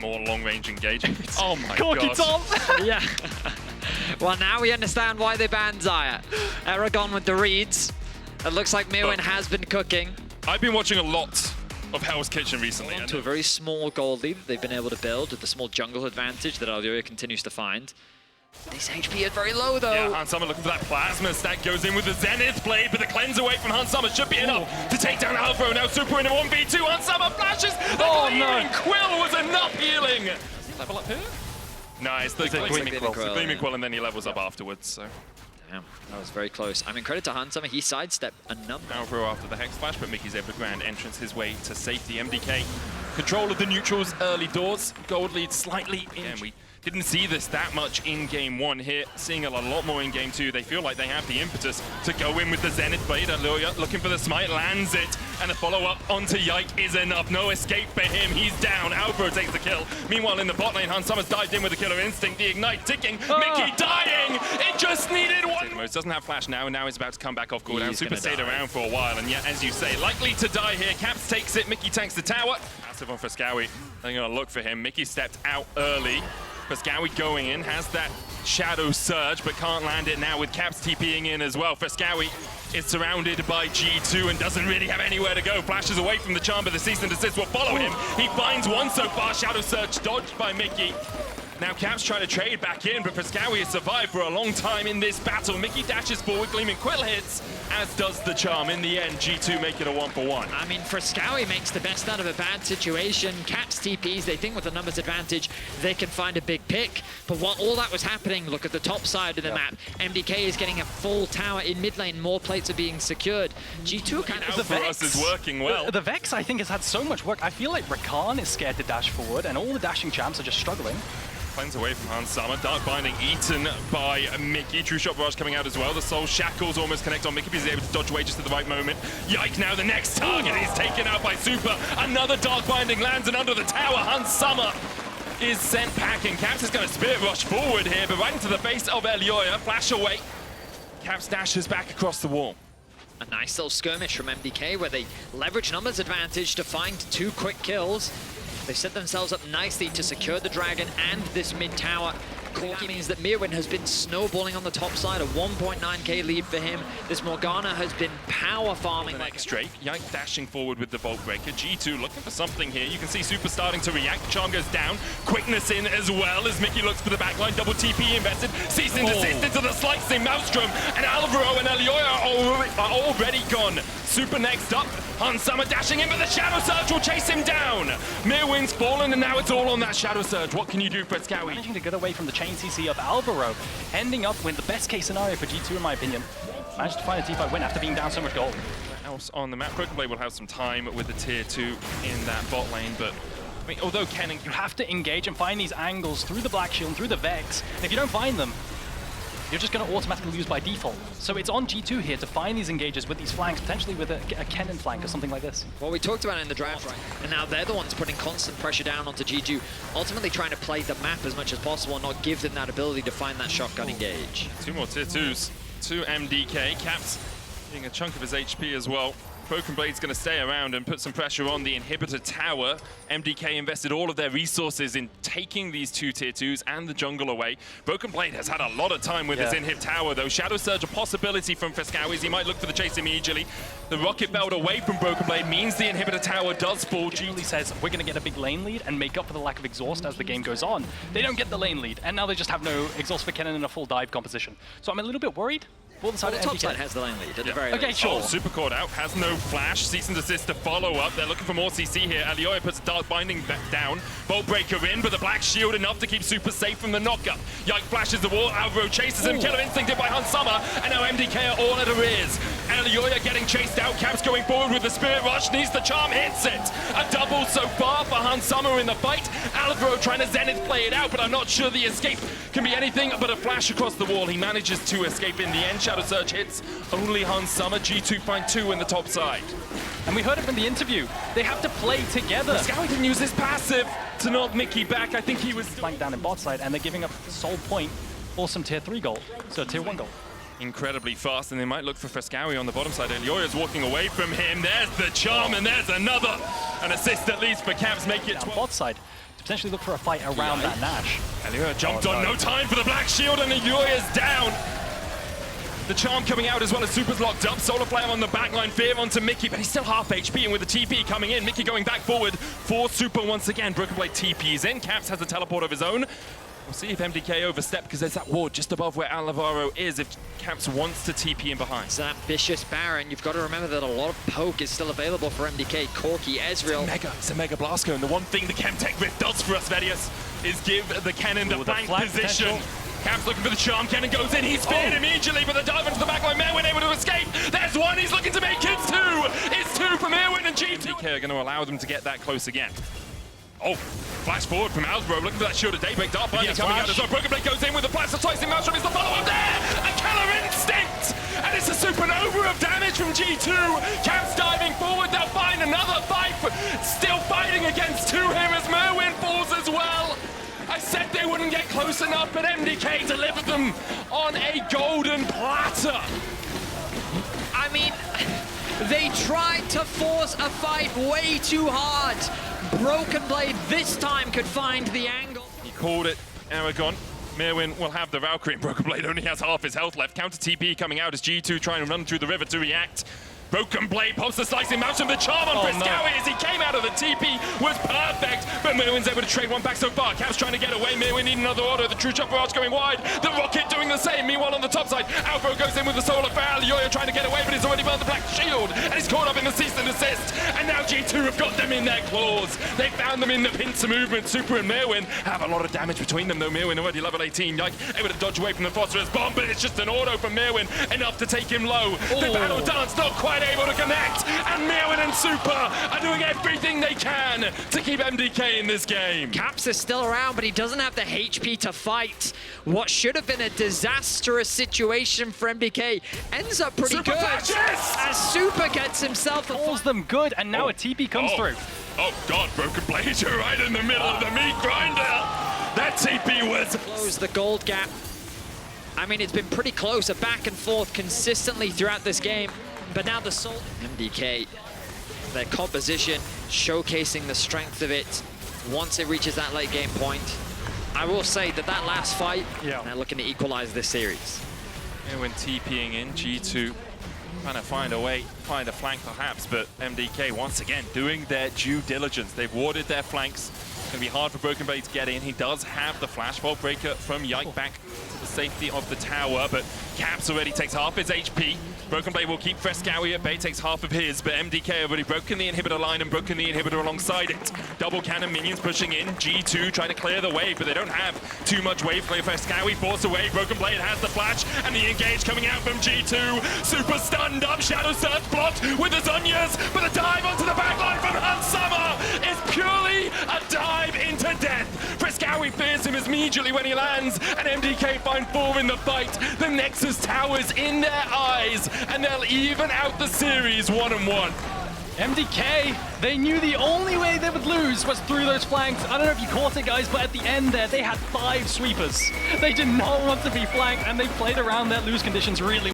More long-range engagement. Oh my Corky god. Tom! Yeah. Well, now we understand why they banned Xayah. Aragon with the reads. It looks like Mirwin has been cooking. I've been watching a lot of Hell's Kitchen recently. To a very small gold lead that they've been able to build with the small jungle advantage that Alioya continues to find. This HP is very low though. Yeah, Hans Summer looking for that plasma stack, goes in with the Zenith blade, but the cleanse away from Hans Summer should be enough to take down Alvaro. Now Super in a 1v2, Hans Summer flashes, the Gleaming Quill was enough healing. Does he level up here? Nice, the Gleaming Quill. The Gleaming Quill, and then he levels up afterwards, so. Damn, that was very close. I mean, credit to Hans Summer, he sidestepped a number. Alvaro after the Hex Flash, but Mickey's able to grand entrance his way to safety. MDK, control of the neutrals early doors, gold lead slightly in. And we didn't see this that much in game one here, seeing a lot more in game two. They feel like they have the impetus to go in with the Zenith Blade. Alioya looking for the smite, lands it, and a follow-up onto Yike is enough. No escape for him, he's down. Alvaro takes the kill. Meanwhile, in the bot lane, Hans Summer's dived in with the killer instinct, the ignite ticking, Mickey dying! It just needed one! Doesn't have flash now, and now he's about to come back off cooldown. Super stayed around for a while, and yet, as you say, likely to die here. Caps takes it, Mickey tanks the tower. Massive on Frescowy. They're gonna look for him. Mickey stepped out early. Frescowy going in, has that Shadow Surge, but can't land it now with Caps TPing in as well. Frescowy is surrounded by G2 and doesn't really have anywhere to go. Flashes away from the charm, but the cease and desist will follow him. He finds one so far. Shadow Surge dodged by Mickey. Now Caps trying to trade back in, but Frescowy has survived for a long time in this battle. Mickey dashes forward, Gleaming Quill hits, as does the charm. In the end, G2 make it a 1-for-1. I mean, Frescowy makes the best out of a bad situation. Caps TPs, they think with the numbers advantage, they can find a big pick. But while all that was happening, look at the top side of the map. MDK is getting a full tower in mid lane. More plates are being secured. G2 kind of for us is working well. The Vex, I think, has had so much work. I feel like Rakan is scared to dash forward, and all the dashing champs are just struggling. Cleanse away from Hans Summer. Dark Binding eaten by Mickey. True Shot Barrage coming out as well. The Soul Shackles almost connect on Mickey, but he's able to dodge away just at the right moment. Yike now the next target. He's taken out by Super. Another Dark Binding lands, and under the tower, Hans Summer is sent packing. Caps is going to Spirit Rush forward here, but right into the face of Alioya. Flash away. Caps dashes back across the wall. A nice little skirmish from MDK where they leverage numbers advantage to find 2 quick kills. They set themselves up nicely to secure the dragon and this mid tower. Corky means that Mirwin has been snowballing on the top side, a 1.9k lead for him. This Morgana has been power farming like Drake. Yike dashing forward with the Bolt Breaker. G2 looking for something here. You can see Super starting to react. Charm goes down. Quickness in as well as Mickey looks for the backline. Double TP invested. Cease and desist into the slicing Maelstrom. And Alvaro and Alioya are already gone. Super next up. Hans Summer dashing in, but the Shadow Surge will chase him down. Mirwin's fallen, and now it's all on that Shadow Surge. What can you do, Frescowy? Managing to get away from the chain CC of Alvaro, ending up with the best case scenario for G2 in my opinion. Managed to find a T5 win after being down so much gold. Else on the map, Broken Blade will have some time with the tier 2 in that bot lane, but I mean, although Ken and you have to engage and find these angles through the Black Shield and through the Vex, and if you don't find them, you're just going to automatically lose by default. So it's on G2 here to find these engages with these flanks, potentially with a Kennen flank or something like this. Well, we talked about it in the draft, right? And now they're the ones putting constant pressure down onto G2, ultimately trying to play the map as much as possible and not give them that ability to find that shotgun engage. 2 more tier 2s to MDK. Caps getting a chunk of his HP as well. Broken Blade's going to stay around and put some pressure on the inhibitor tower. MDK invested all of their resources in taking these 2 tier 2s and the jungle away. Broken Blade has had a lot of time with his inhib tower though. Shadow Surge a possibility from Frescowy. He might look for the chase immediately. The rocket belt away from Broken Blade means the inhibitor tower does fall. Julie says we're going to get a big lane lead and make up for the lack of exhaust as the game goes on. They don't get the lane lead, and now they just have no exhaust for Kennen in a full dive composition. So I'm a little bit worried. Well, the top side has the lane lead at the very least. Okay, sure. Oh, super caught out, has no flash, cease and desist to follow up. They're looking for more CC here. Alioya puts Dark Binding back down. Bolt Breaker in, but the Black Shield enough to keep Super safe from the knockup. Yike flashes the wall, Alvaro chases him, Killer Instincted by Hans Summer, and now MDK are all at arrears. Alioya getting chased out, Caps going forward with the Spirit Rush, needs the charm, hits it. A double so far for Hans Summer in the fight. Alvaro trying to Zenith play it out, but I'm not sure the escape can be anything but a flash across the wall. He manages to escape in the end. Shadow Surge hits only Hans Summer. G2 find 2 in the top side. And we heard it from the interview. They have to play together. Frescowy didn't use his passive to knock Mickey back. I think he was flanked down in bot side, and they're giving up Soul Point for some tier 3 gold. So tier 1 gold. incredibly fast, and they might look for Frescowy on the bottom side. Alioya's walking away from him. There's the charm, and there's another. An assist at least for Caps, make it 12. Bot side. to potentially look for a fight around that Nash. Elioya jumped on, no time for the Black Shield, and Elioya's down. The charm coming out as well as Super's locked up. Solar Flare on the backline, Fear onto Mickey, but he's still half HP, and with the TP coming in, Mickey going back forward for Super once again. Broken Blade TP's in, Caps has a teleport of his own. We'll see if MDK overstep, because there's that ward just above where Alvaro is if Caps wants to TP in behind. It's that ambitious Baron. You've got to remember that a lot of poke is still available for MDK, Corki, Ezreal. It's a mega Blasco, and the one thing the Chemtech Rift does for us, Vedius, is give the cannon the flank position. Potential. Caps looking for the charm, cannon goes in, he's feared immediately, but the dive into the backline, Merwin able to escape. There's one, he's looking to make it two. It's two from Merwin, and MDK are going to allow them to get that close again. Oh, flash forward from Alvaro, looking for that shield of Daybreak. Dark Binding coming out as well. Broken Blade goes in with the blast of slicing Maelstrom. Is the follow-up there? A killer instinct! And it's a supernova of damage from G2. Caps diving forward, they'll find another fight. Still fighting against two here as Merwin falls as well. I said they wouldn't get close enough, but MDK delivered them on a golden platter. I mean, they tried to force a fight way too hard. Broken Blade this time could find the angle. He called it, Aragon. Merwin will have the Valkyrie, and Broken Blade only has half his health left. Counter TP coming out as G2 trying to run through the river to react. Broken Blade pops the slicing mountain. The charm on Friskawi as he came out of the TP was perfect, but Merwin's able to trade one back so far. Caps trying to get away. Merwin need another auto. The true jump barrage going wide. The Rocket doing the same. Meanwhile, on the top side, Alvaro goes in with the Solar Flare. Yoyo trying to get away, but he's already burned the Black Shield, and he's caught up in the cease and desist. And now G2 have got them in their claws. They found them in the pincer movement. Super and Merwin have a lot of damage between them, though. Merwin already level 18. Yike, able to dodge away from the Phosphorus Bomb, but it's just an auto from Merwin, enough to take him low. The Battle Dance not quite able to connect. And Merwin and Super are doing everything they can to keep MDK in this game. Caps is still around, but he doesn't have the HP to fight. What should have been a disastrous situation for MDK ends up pretty Super good. flashes! As Super gets himself a Calls them good, and now a TP comes through. Oh God, Broken Blade, you're right in the middle of the meat grinder. That TP was... Close the gold gap. I mean, it's been pretty close, a back and forth consistently throughout this game. But now the Soul MDK, their composition showcasing the strength of it once it reaches that late game point. I will say that last fight, they're looking to equalize this series. And when TPing in, G2 trying to find a way, find a flank perhaps, but MDK once again doing their due diligence. They've warded their flanks. It's going to be hard for Broken Blade to get in. He does have the Flash Vault Breaker from Yike back to the safety of the tower, but Caps already takes half his HP. Broken Blade will keep Friskawi at bay, takes half of his, but MDK have already broken the inhibitor line and broken the inhibitor alongside it. Double cannon minions pushing in. G2 trying to clear the wave, but they don't have too much wave clear. Friskawi forced away. Broken Blade has the flash, and the engage coming out from G2. Super stunned up. Shadow Surge blocked with the Zonyas, but the dive onto the backline from Hansama is purely a dive into death. Friskawi fears him immediately when he lands, and MDK find 4 in the fight. The Nexus Towers in their eyes, and they'll even out the series 1-1. MDK, they knew the only way they would lose was through those flanks. I don't know if you caught it, guys, but at the end there, they had 5 sweepers. They did not want to be flanked, and they played around their lose conditions really